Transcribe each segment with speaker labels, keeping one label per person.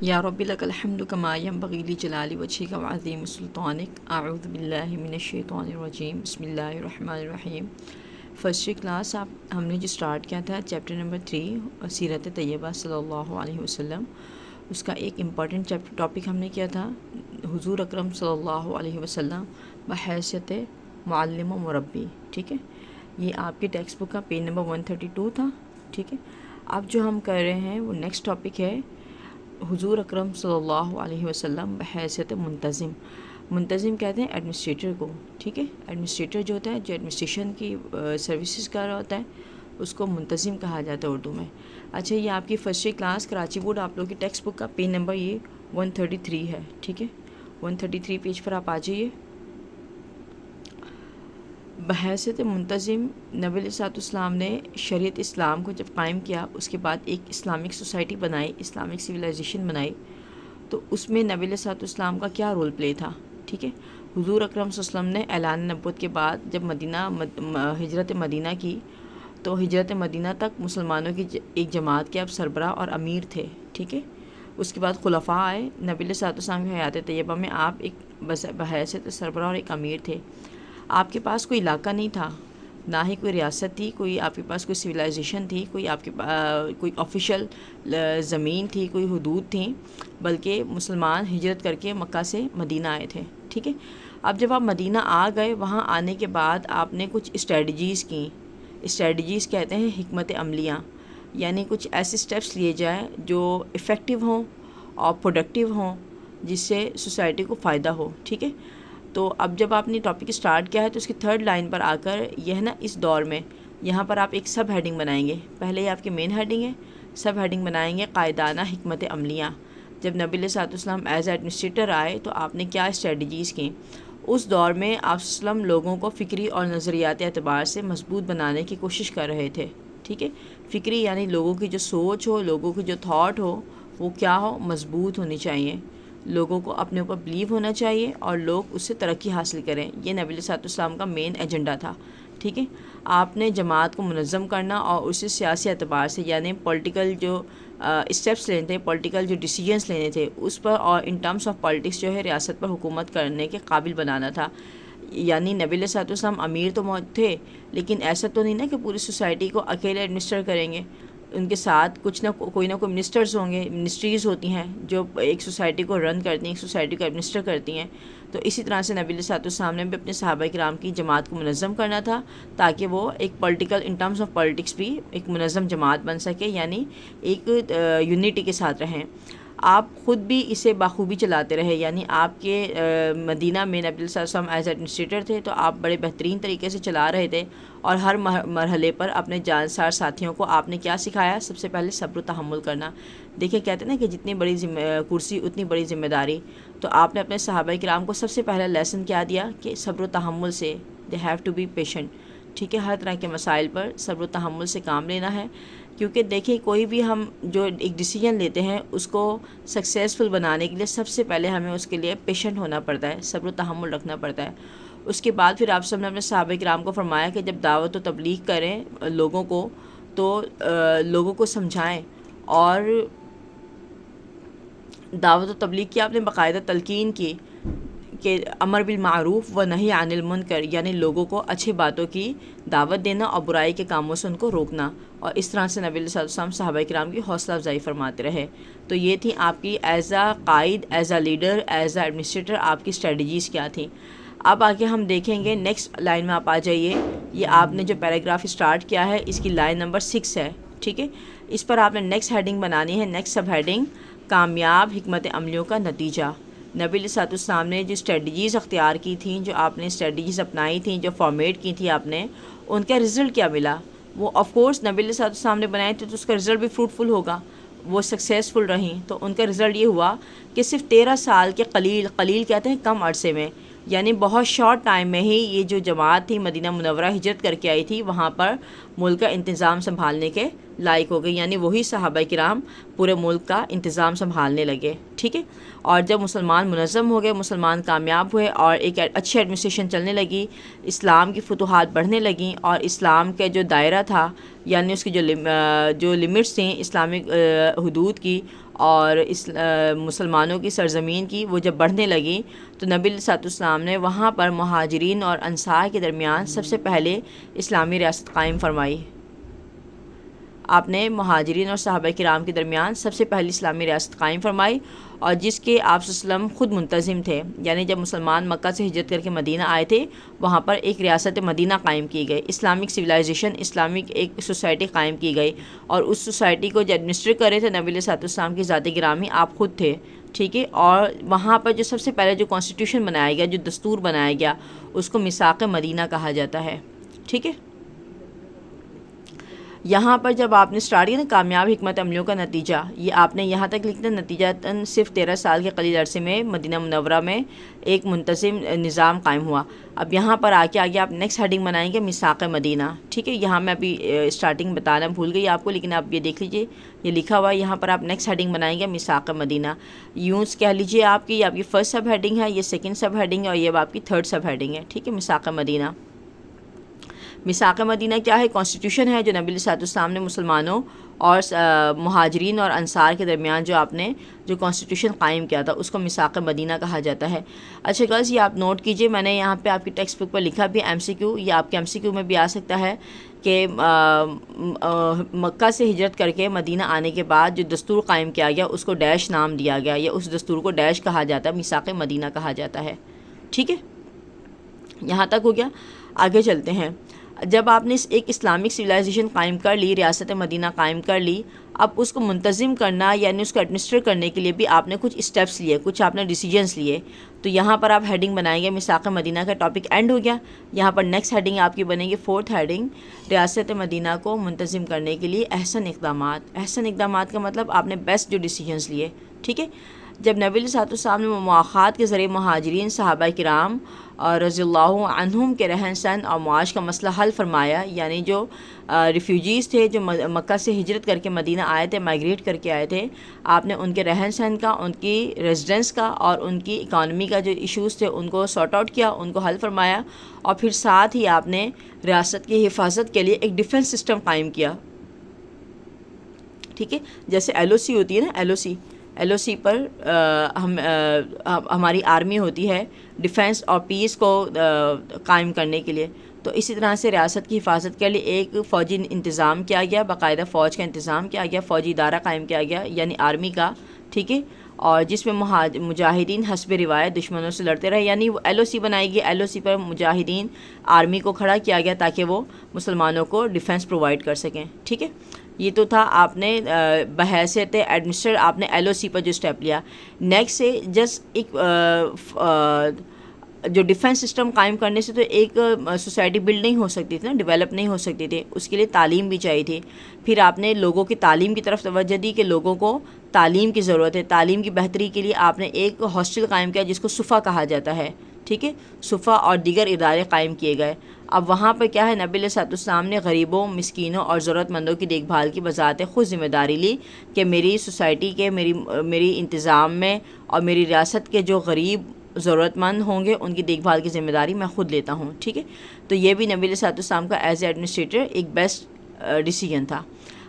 Speaker 1: یا رب لک الحمد کما ینبغی لجلال وجهک وعظیم سلطانک اعوذ باللہ من الشیطان الرجیم بسم اللہ الرحمن الرحیم۔ فرسٹ کلاس ہم نے جو سٹارٹ کیا تھا چیپٹر نمبر 3 سیرت طیبہ صلی اللہ علیہ وسلم، اس کا ایک امپورٹنٹ ٹاپک ہم نے کیا تھا حضور اکرم صلی اللہ علیہ وسلم بحیثیت معلم و مربی۔ ٹھیک ہے، یہ آپ کے ٹیکسٹ بک کا پیج نمبر 132 تھا۔ ٹھیک ہے، اب جو ہم کر رہے ہیں وہ نیکسٹ ٹاپک ہے حضور اکرم صلی اللہ علیہ وسلم بحیثیت منتظم۔ منتظم کہتے ہیں ایڈمنسٹریٹر کو۔ ٹھیک ہے، ایڈمنسٹریٹر جو ہوتا ہے، جو ایڈمنسٹریشن کی سروسز کر رہا ہوتا ہے، اس کو منتظم کہا جاتا ہے اردو میں۔ اچھا، یہ آپ کی فرسٹ کلاس کراچی بورڈ آپ لوگ کی ٹیکسٹ بک کا پیج نمبر یہ 133 ہے۔ ٹھیک ہے، 133 پیج پر آپ آ جائیے۔ بحیثیت منتظم، نبی علیہ الصلوۃ والسلام نے شریعت اسلام کو جب قائم کیا، اس کے بعد ایک اسلامک سوسائٹی بنائی، اسلامک سویلائزیشن بنائی، تو اس میں نبی علیہ الصلوۃ والسلام کا کیا رول پلے تھا؟ ٹھیک ہے، حضور اکرم صلی اللہ علیہ وسلم نے اعلان نبوت کے بعد جب ہجرت مدینہ کی، تو ہجرت مدینہ تک مسلمانوں کی ایک جماعت کے اب سربراہ اور امیر تھے۔ ٹھیک ہے، اس کے بعد خلفاء آئے۔ نبی علیہ الصلوۃ والسلام کی حیات طیبہ میں آپ ایک بحیثیت سربراہ اور ایک امیر تھے۔ آپ کے پاس کوئی علاقہ نہیں تھا، نہ ہی کوئی ریاست تھی، کوئی آپ کے پاس کوئی سویلائزیشن تھی، کوئی آپ کے کوئی آفیشیل زمین تھی، کوئی حدود تھیں، بلکہ مسلمان ہجرت کر کے مکہ سے مدینہ آئے تھے۔ ٹھیک ہے، اب جب آپ مدینہ آ گئے، وہاں آنے کے بعد آپ نے کچھ اسٹریٹجیز کی۔ اسٹریٹجیز کہتے ہیں حکمت عملیاں، یعنی کچھ ایسے سٹیپس لیے جائیں جو افیکٹو ہوں اور پروڈکٹیو ہوں، جس سے سوسائٹی کو فائدہ ہو۔ ٹھیک ہے، تو اب جب آپ نے ٹاپک اسٹارٹ کیا ہے تو اس کی تھرڈ لائن پر آ کر یہ ہے نا، اس دور میں یہاں پر آپ ایک سب ہیڈنگ بنائیں گے۔ پہلے یہ آپ کی مین ہیڈنگ ہے، سب ہیڈنگ بنائیں گے قائدانہ حکمت عملیاں۔ جب نبی علیہ الصلوۃ والسلام ایز ایڈمنسٹریٹر آئے تو آپ نے کیا اسٹریٹجیز کی؟ اس دور میں آپ وسلم لوگوں کو فکری اور نظریاتی اعتبار سے مضبوط بنانے کی کوشش کر رہے تھے۔ ٹھیک ہے، فکری یعنی لوگوں کی جو سوچ ہو، لوگوں کی جو تھاٹ ہو، وہ کیا ہو؟ مضبوط ہونی چاہیے۔ لوگوں کو اپنے اوپر بلیو ہونا چاہیے اور لوگ اس سے ترقی حاصل کریں۔ یہ نبی علیہ الصلوۃ والسلام کا مین ایجنڈا تھا۔ ٹھیک ہے، آپ نے جماعت کو منظم کرنا اور اسے سیاسی اعتبار سے، یعنی پولیٹیکل جو اسٹیپس لینے تھے، پولیٹیکل جو ڈیسیجنس لینے تھے اس پر، اور ان ٹرمز آف پالیٹکس جو ہے ریاست پر حکومت کرنے کے قابل بنانا تھا۔ یعنی نبی علیہ الصلوۃ والسلام امیر تو تھے، لیکن ایسا تو نہیں نا کہ پوری سوسائٹی کو اکیلے ایڈمنسٹر کریں گے۔ ان کے ساتھ کچھ نہ کوئی منسٹرز ہوں گے، منسٹریز ہوتی ہیں جو ایک سوسائٹی کو رن کرتی ہیں، ایک سوسائٹی کو ایڈمنسٹر کرتی ہیں۔ تو اسی طرح سے نبی علیہ الصلوۃ والسلام نے بھی اپنے صحابہ کرام کی جماعت کو منظم کرنا تھا، تاکہ وہ ایک political in terms of politics بھی ایک منظم جماعت بن سکے، یعنی ایک یونٹی کے ساتھ رہیں۔ آپ خود بھی اسے بخوبی چلاتے رہے، یعنی آپ کے مدینہ میں نبی علیہ الصلوۃ والسلام ایز ایڈمنسٹریٹر تھے تو آپ بڑے بہترین طریقے سے چلا رہے تھے، اور ہر مرحلے پر اپنے جانسار ساتھیوں کو آپ نے کیا سکھایا؟ سب سے پہلے صبر و تحمل کرنا۔ دیکھیں، کہتے ہیں نا کہ جتنی بڑی کرسی اتنی بڑی ذمہ داری، تو آپ نے اپنے صحابہ کرام کو سب سے پہلا لیسن کیا دیا کہ صبر و تحمل سے، they have to be patient. ٹھیک ہے، ہر طرح کے مسائل پر صبر و تحمل سے کام لینا ہے، کیونکہ دیکھیں کوئی بھی ہم جو ایک ڈیسیجن لیتے ہیں اس کو سکسیزفل بنانے کے لیے سب سے پہلے ہمیں اس کے لیے پیشنٹ ہونا پڑتا ہے، صبر و تحمل رکھنا پڑتا ہے۔ اس کے بعد پھر آپ سب نے اپنے صحابہ کرام کو فرمایا کہ جب دعوت و تبلیغ کریں لوگوں کو، تو لوگوں کو سمجھائیں، اور دعوت و تبلیغ کی آپ نے باقاعدہ تلقین کی کہ امر بالمعروف و نہی عن المنکر، یعنی لوگوں کو اچھی باتوں کی دعوت دینا اور برائی کے کاموں سے ان کو روکنا، اور اس طرح سے نبی علیہ الصلوۃ والسلام صحابہ کرام کی حوصلہ افزائی فرماتے رہے۔ تو یہ تھی آپ کی as a Quaid, as a leader, as a administrator آپ کی اسٹریٹجیز کیا تھیں۔ اب آگے ہم دیکھیں گے، نیکسٹ لائن میں آپ آ جائیے۔ یہ آپ نے جو پیراگراف اسٹارٹ کیا ہے اس کی لائن نمبر 6 ہے۔ ٹھیک ہے، اس پر آپ نے نیکسٹ ہیڈنگ بنانی ہے، نیکسٹ سب ہیڈنگ کامیاب حکمت عملیوں کا نتیجہ۔ نبی علیہ الصلوۃ والسلام نے جو اسٹریٹجیز اختیار کی تھیں، جو آپ نے اسٹریٹجیز اپنائی تھیں، جو فارمیٹ کی تھی آپ نے، ان کا رزلٹ کیا ملا؟ وہ آف کورس نبی علیہ الصلوۃ والسلام نے بنائے تھے تو اس کا رزلٹ بھی فروٹفل ہوگا، وہ سکسیزفل رہیں۔ تو ان کا رزلٹ یہ ہوا کہ صرف 13 سال کے قلیل کہتے ہیں کم عرصے میں، یعنی بہت شارٹ ٹائم میں ہی یہ جو جماعت تھی مدینہ منورہ ہجرت کر کے آئی تھی، وہاں پر ملک کا انتظام سنبھالنے کے لائق ہو گئی، یعنی وہی صحابہ کرام پورے ملک کا انتظام سنبھالنے لگے، ٹھیک ہے. اور جب مسلمان منظم ہو گئے، مسلمان کامیاب ہوئے اور ایک اچھی ایڈمنسٹریشن چلنے لگی، اسلام کی فتوحات بڑھنے لگیں، اور اسلام کے جو دائرہ تھا، یعنی اس کی جو لمٹس تھیں اسلامک حدود کی اور مسلمانوں کی سرزمین کی، وہ جب بڑھنے لگیں تو نبی علیہ الصلوۃ والسلام نے وہاں پر مہاجرین اور انصار کے درمیان سب سے پہلے اسلامی ریاست قائم فرمائی. آپ نے مہاجرین اور صحابہ کرام کے درمیان سب سے پہلی اسلامی ریاست قائم فرمائی، اور جس کے آپ صلی اللہ علیہ وسلم خود منتظم تھے. یعنی جب مسلمان مکہ سے ہجرت کر کے مدینہ آئے تھے، وہاں پر ایک ریاست مدینہ قائم کی گئی، اسلامک سویلائزیشن، اسلامک ایک سوسائٹی قائم کی گئی، اور اس سوسائٹی کو جو ایڈمنسٹریٹ کر رہے تھے نبی علیہ الصلوۃ والسلام کی ذات گرامی آپ خود تھے، ٹھیک ہے. اور وہاں پر جو سب سے پہلے جو کانسٹیٹیوشن بنایا گیا، جو دستور بنایا گیا، اس کو میثاق مدینہ کہا جاتا ہے، ٹھیک ہے. یہاں پر جب آپ نے اسٹارٹ کیا نا کامیاب حکمت عملیوں کا نتیجہ، یہ آپ نے یہاں تک لکھنا، نتیجہ صرف 13 سال کے قلیل عرصے میں مدینہ منورہ میں ایک منتظم نظام قائم ہوا. اب یہاں پر آگے آپ نیکسٹ ہیڈنگ بنائیں گے میثاق مدینہ، ٹھیک ہے. یہاں میں ابھی اسٹارٹنگ بتانا بھول گئی آپ کو، لیکن آپ یہ دیکھ لیجئے یہ لکھا ہوا ہے یہاں پر. آپ نیکسٹ ہیڈنگ بنائیں گے میثاق مدینہ، یوں کہہ لیجئے آپ کی یہ آپ کی فرسٹ سب ہیڈنگ ہے، یہ سیکنڈ سب ہیڈنگ ہے، اور یہ آپ کی تھرڈ سب ہیڈنگ ہے، ٹھیک ہے. میثاق مدینہ، میثاق مدینہ کیا ہے؟ کانسٹیٹیوشن ہے جو نبی علیہ الصلوۃ والسلام نے مسلمانوں اور مہاجرین اور انصار کے درمیان جو آپ نے جو کانسٹیٹیوشن قائم کیا تھا، اس کو میثاق مدینہ کہا جاتا ہے. اچھا گرلز، یہ آپ نوٹ کیجئے، میں نے یہاں پہ آپ کی ٹیکسٹ بک پر لکھا بھی MCQ، یہ آپ کے MCQ میں بھی آ سکتا ہے کہ مکہ سے ہجرت کر کے مدینہ آنے کے بعد جو دستور قائم کیا گیا اس کو ڈیش نام دیا گیا، یا اس دستور کو ڈیش کہا جاتا ہے، میثاق مدینہ کہا جاتا ہے، ٹھیک ہے. یہاں تک ہو گیا. آگے چلتے ہیں. جب آپ نے ایک اسلامک سویلائزیشن قائم کر لی، ریاست مدینہ قائم کر لی، اب اس کو منتظم کرنا یعنی اس کو ایڈمنسٹریٹ کرنے کے لیے بھی آپ نے کچھ اسٹیپس لیے، کچھ آپ نے ڈیسیجنس لیے. تو یہاں پر آپ ہیڈنگ بنائیں گے میثاق مدینہ کا ٹاپک اینڈ ہو گیا. یہاں پر نیکسٹ ہیڈنگ آپ کی بنے گی فورتھ ہیڈنگ، ریاست مدینہ کو منتظم کرنے کے لیے احسن اقدامات. احسن اقدامات کا مطلب آپ نے بیسٹ جو ڈیسیجنس لیے، ٹھیک ہے. جب نبی علیہ الصلوۃ والسلام نے مواخات کے ذریعے مہاجرین صحابہ کرام اور رضی اللہ عنہم کے رہن سہن اور معاش کا مسئلہ حل فرمایا، یعنی جو ریفیوجیز تھے جو مکہ سے ہجرت کر کے مدینہ آئے تھے، مائیگریٹ کر کے آئے تھے، آپ نے ان کے رہن سہن کا، ان کی ریزیڈنس کا اور ان کی اکانومی کا جو ایشوز تھے ان کو سارٹ آؤٹ کیا، ان کو حل فرمایا. اور پھر ساتھ ہی آپ نے ریاست کی حفاظت کے لیے ایک ڈیفنس سسٹم قائم کیا، ٹھیک ہے. جیسے LOC ہوتی ہے نا، LOC پر ہماری آرمی ہوتی ہے ڈیفنس اور پیس کو قائم کرنے کے لیے. تو اسی طرح سے ریاست کی حفاظت کے لیے ایک فوجی انتظام کیا گیا، باقاعدہ فوج کا انتظام کیا گیا، فوجی ادارہ قائم کیا گیا یعنی آرمی کا، ٹھیک ہے. اور جس میں مجاہدین حسب روایت دشمنوں سے لڑتے رہے، یعنی وہ LOC بنائی گئی. LOC پر مجاہدین آرمی کو کھڑا کیا گیا تاکہ وہ مسلمانوں کو ڈیفنس پرووائڈ کر سکیں، ٹھیک ہے. یہ تو تھا آپ نے بحیثیت ایڈمنسٹریٹ آپ نے LOC پر جو اسٹیپ لیا. نیکسٹ سے جسٹ ایک جو ڈیفنس سسٹم قائم کرنے سے تو ایک سوسائٹی بلڈ نہیں ہو سکتی تھی نا، ڈیولپ نہیں ہو سکتی تھی، اس کے لیے تعلیم بھی چاہیے تھی. پھر آپ نے لوگوں کی تعلیم کی طرف توجہ دی کہ لوگوں کو تعلیم کی ضرورت ہے. تعلیم کی بہتری کے لیے آپ نے ایک ہاسٹل قائم کیا جس کو صفا کہا جاتا ہے، ٹھیک ہے. صفا اور دیگر ادارے قائم کیے گئے. اب وہاں پر کیا ہے، نبی علیہ الصلوۃ والسلام نے غریبوں، مسکینوں اور ضرورت مندوں کی دیکھ بھال کی بذات خود ذمہ داری لی کہ میری سوسائٹی کے میری انتظام میں اور میری ریاست کے جو غریب ضرورت مند ہوں گے ان کی دیکھ بھال کی ذمہ داری میں خود لیتا ہوں، ٹھیک ہے. تو یہ بھی نبی علیہ الصلوۃ والسلام کا ایز اے ایڈمنسٹریٹر ایک بیسٹ ڈیسیجن تھا.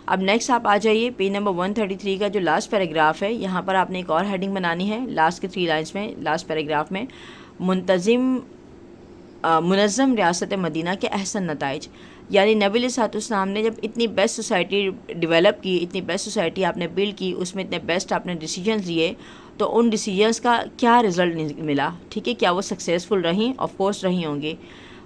Speaker 1: اب نیکسٹ آپ آ جائیے پیج نمبر 133 کا جو لاسٹ پیراگراف ہے، یہاں پر آپ نے ایک اور ہیڈنگ بنانی ہے لاسٹ کے 3 لائنس میں، لاسٹ پیراگراف میں، منظم ریاست مدینہ کے احسن نتائج. یعنی نبی علیہ الصلوۃ والسلام نے جب اتنی بیسٹ سوسائٹی ڈیولپ کی، اتنی بیسٹ سوسائٹی آپ نے بلڈ کی، اس میں اتنے بیسٹ آپ نے ڈیسیجنز لیے، تو ان ڈیسیجنز کا کیا رزلٹ ملا، ٹھیک ہے. کیا وہ سکسیزفل رہیں؟ آف کورس رہی ہوں گی.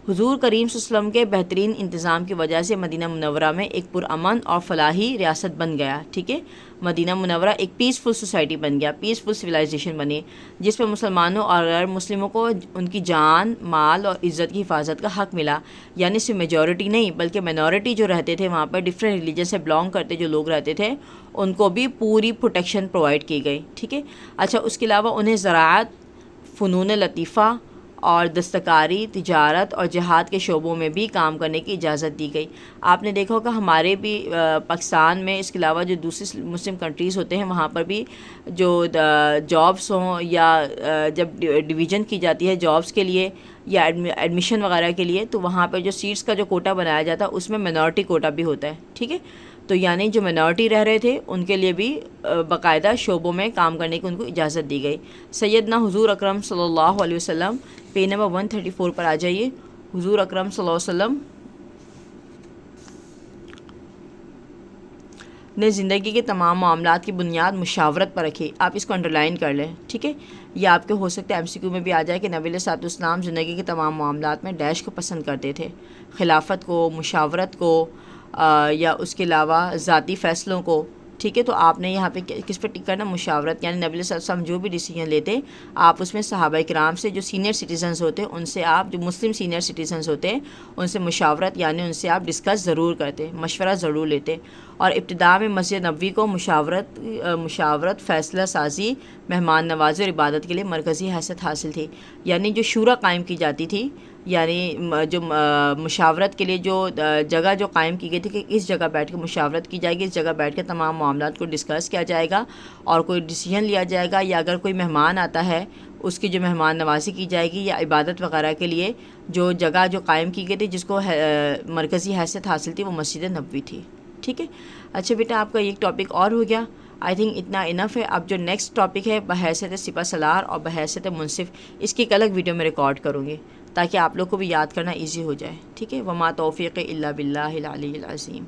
Speaker 1: حضور کریم صلی اللہ علیہ وسلم کے بہترین انتظام کی وجہ سے مدینہ منورہ میں ایک پرامن اور فلاحی ریاست بن گیا، ٹھیک ہے. مدینہ منورہ ایک پیسفل سوسائٹی بن گیا، پیسفل سویلائزیشن بنی، جس میں مسلمانوں اور غیر مسلموں کو ان کی جان، مال اور عزت کی حفاظت کا حق ملا. یعنی صرف میجورٹی نہیں بلکہ مینورٹی جو رہتے تھے وہاں پر، ڈفرینٹ ریلیجن سے بلانگ کرتے جو لوگ رہتے تھے، ان کو بھی پوری پروٹیکشن پرووائڈ کی گئی، ٹھیک ہے. اچھا، اس کے علاوہ انہیں زراعت، فنون لطیفہ اور دستکاری، تجارت اور جہاد کے شعبوں میں بھی کام کرنے کی اجازت دی گئی۔ آپ نے دیکھا ہوگا ہمارے بھی پاکستان میں اس کے علاوہ جو دوسری مسلم کنٹریز ہوتے ہیں وہاں پر بھی جو جابس ہوں یا جب ڈویژن کی جاتی ہے جابس کے لیے یا ایڈمیشن وغیرہ کے لیے، تو وہاں پہ جو سیٹس کا جو کوٹا بنایا جاتا ہے اس میں منورٹی کوٹا بھی ہوتا ہے، ٹھیک ہے۔ تو یعنی جو منورٹی رہ رہے تھے ان کے لیے بھی باقاعدہ شعبوں میں کام کرنے کی ان کو اجازت دی گئی۔ سیدنا حضور اکرم صلی اللہ علیہ وسلم، پیج نمبر 134 پر آ جائیے۔ حضور اکرم صلی اللہ علیہ وسلم نے زندگی کے تمام معاملات کی بنیاد مشاورت پر رکھی۔ آپ اس کو انڈرلائن کر لیں، ٹھیک ہے۔ یہ آپ کے ہو سکتا ہے MCQ میں بھی آ جائے کہ نبی علیہ الصلوۃ والسلام زندگی کے تمام معاملات میں ڈیش کو پسند کرتے تھے، خلافت کو، مشاورت کو، یا اس کے علاوہ ذاتی فیصلوں کو، ٹھیک ہے۔ تو آپ نے یہاں پہ کس پہ ٹک کرنا؟ مشاورت، یعنی نبی علیہ الصلوۃ والسلام جو بھی ڈیسیجن لیتے آپ اس میں صحابہ کرام سے، جو سینئر سٹیزنز ہوتے ہیں ان سے، آپ جو مسلم سینئر سٹیزنز ہوتے ہیں ان سے مشاورت، یعنی ان سے آپ ڈسکس ضرور کرتے، مشورہ ضرور لیتے۔ اور ابتداء میں مسجد نبوی کو مشاورت، فیصلہ سازی، مہمان نوازی اور عبادت کے لیے مرکزی حیثیت حاصل تھی۔ یعنی جو شورا قائم کی جاتی تھی، یعنی جو مشاورت کے لیے جو جگہ جو قائم کی گئی تھی کہ اس جگہ بیٹھ کے مشاورت کی جائے گی، اس جگہ بیٹھ کے تمام معاملات کو ڈسکس کیا جائے گا اور کوئی ڈیسیجن لیا جائے گا، یا اگر کوئی مہمان آتا ہے اس کی جو مہمان نوازی کی جائے گی، یا عبادت وغیرہ کے لیے جو جگہ جو قائم کی گئی تھی جس کو مرکزی حیثیت حاصل تھی، وہ مسجد نبوی تھی، ٹھیک ہے۔ اچھا بیٹا، آپ کا ایک ٹاپک اور ہو گیا، آئی تھنک اتنا انف ہے۔ اب جو نیکسٹ ٹاپک ہے بحیثیت سپہ سالار اور بحیثیت منصف، اس کی ایک الگ ویڈیو میں ریکارڈ کروں گی تاکہ آپ لوگ کو بھی یاد کرنا ایزی ہو جائے، ٹھیک ہے۔ وما توفیق الا باللہ العلی العظیم۔